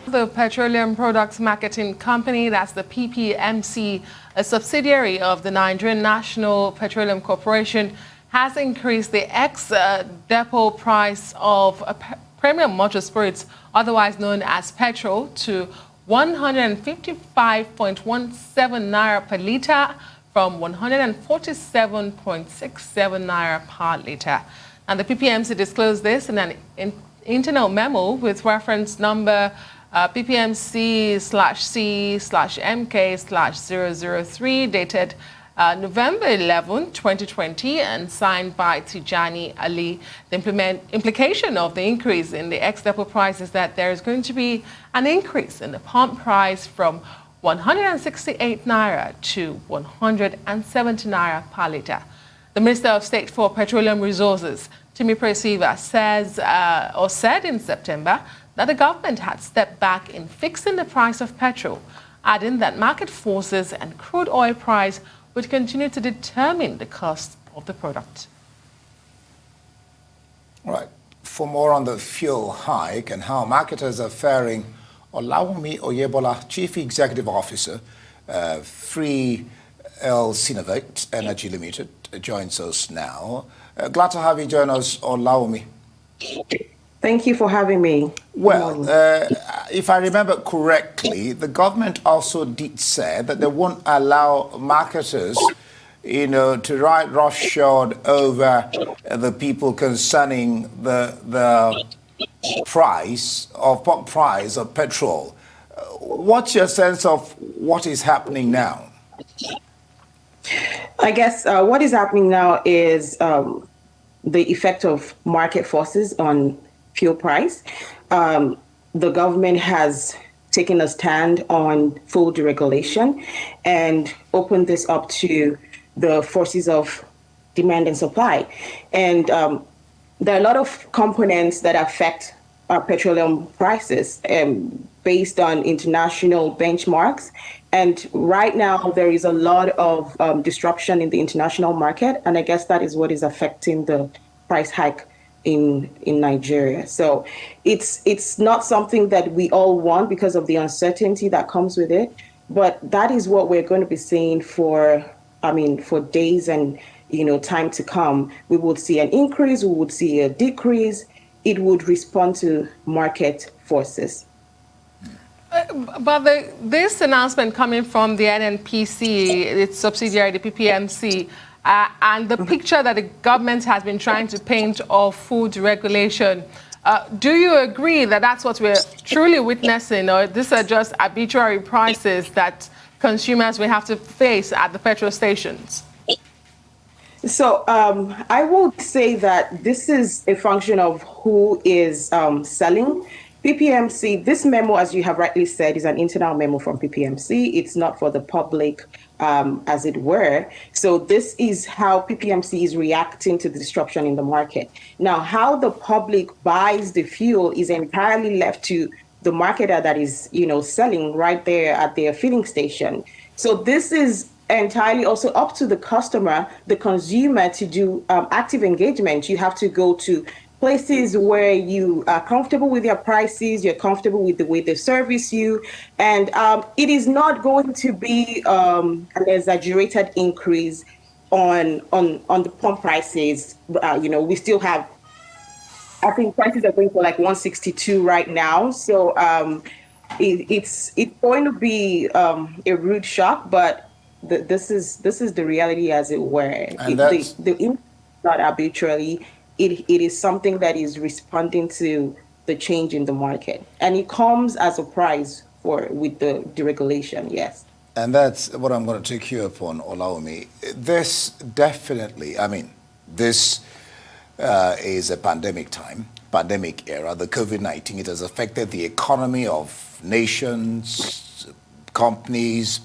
The Petroleum Products Marketing Company, that's the PPMC, a subsidiary of the Nigerian National Petroleum Corporation, has increased the ex-depot price of premium motor spirits, otherwise known as petrol, to 155.17 naira per litre from 147.67 naira per litre. And the PPMC disclosed this in an internal memo with reference number PPMC/C/MK/003 dated November 11, 2020, and signed by Tijani Ali. The implication of the increase in the ex-depot price is that there is going to be an increase in the pump price from 168 naira to 170 naira per litre. The Minister of State for Petroleum Resources, Timi Presiva, said in September that the government had stepped back in fixing the price of petrol, adding that market forces and crude oil price would continue to determine the cost of the product. All right. For more on the fuel hike and how marketers are faring, OLAWUNMI Oyebola, Chief Executive Officer, Free El Sinovate Energy Limited, joins us now. Glad to have you join us, OLAWUNMI. Thank you for having me. Well, if I remember correctly, the government also did say that they won't allow marketers, to ride roughshod over the people concerning the price of petrol. What's your sense of what is happening now? I guess what is happening now is the effect of market forces on fuel price. The government has taken a stand on full deregulation and opened this up to the forces of demand and supply. And there are a lot of components that affect petroleum prices based on international benchmarks. And right now, there is a lot of disruption in the international market. And I guess that is what is affecting the price hike in Nigeria. So it's not something that we all want because of the uncertainty that comes with it. But that is what we're going to be seeing for days and time to come. We would see an increase, we would see a decrease. It would respond to market forces. But this announcement coming from the NNPC, its subsidiary, the PPMC, and the picture that the government has been trying to paint of food regulation, do you agree that that's what we're truly witnessing, or these are just arbitrary prices that consumers will have to face at the petrol stations? So I would say that this is a function of who is selling. PPMC, this memo, as you have rightly said, is an internal memo from PPMC. It's not for the public, as it were. So this is how PPMC is reacting to the disruption in the market. Now, how the public buys the fuel is entirely left to the marketer that is, selling right there at their filling station. So this is entirely also up to the customer, the consumer, to do active engagement. You have to go to places where you are comfortable with their prices, you're comfortable with the way they service you, and it is not going to be an exaggerated increase on the pump prices. We still have, I think prices are going for like 162 right now, so it's going to be a rude shock, but this is the reality, as it were. The increase is not arbitrarily. It is something that is responding to the change in the market. And it comes as a price with the deregulation, yes. And that's what I'm going to take you upon, OLAWUNMI. This definitely, this is a pandemic era, the COVID-19. It has affected the economy of nations, companies,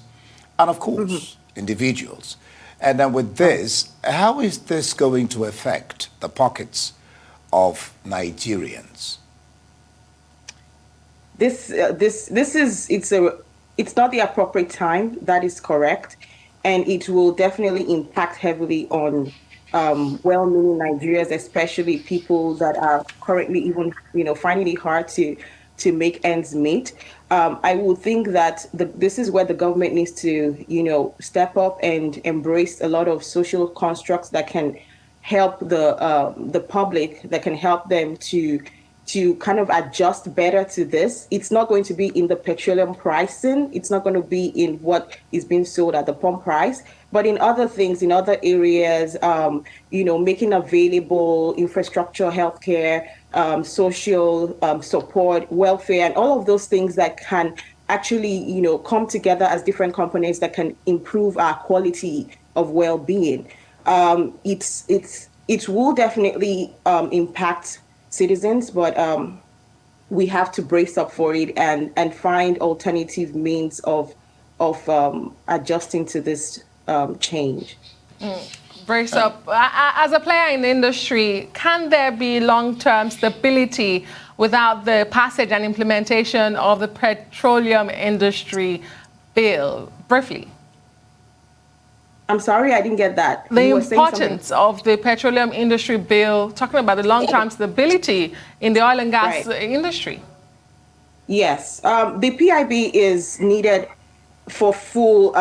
and of course, individuals. And then with this, how is this going to affect the pockets of Nigerians? It's not the appropriate time. That is correct, and it will definitely impact heavily on well-meaning Nigerians, especially people that are currently even finding it hard to to make ends meet. I would think that this is where the government needs to, step up and embrace a lot of social constructs that can help the public, that can help them to kind of adjust better to this. It's not going to be in the petroleum pricing. It's not going to be in what is being sold at the pump price, but in other things, in other areas, making available infrastructure, healthcare, social support, welfare, and all of those things that can actually, come together as different components that can improve our quality of well-being. It will definitely impact citizens, but we have to brace up for it and find alternative means of adjusting to this change. Brace up. As a player in the industry, can there be long-term stability without the passage and implementation of the petroleum industry bill? Briefly. I'm sorry, I didn't get that. The importance of the petroleum industry bill, talking about the long-term stability in the oil and gas industry. Yes, the PIB is needed for full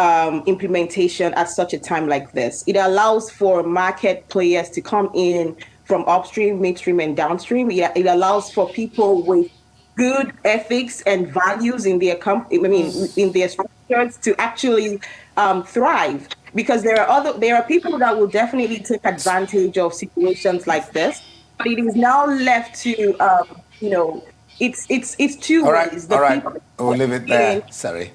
implementation at such a time like this. It allows for market players to come in from upstream, midstream, and downstream. It allows for people with good ethics and values in their in their structures to actually thrive. Because there are people that will definitely take advantage of situations like this, but it is now left to it's two ways. All right, we'll leave it there. Sorry.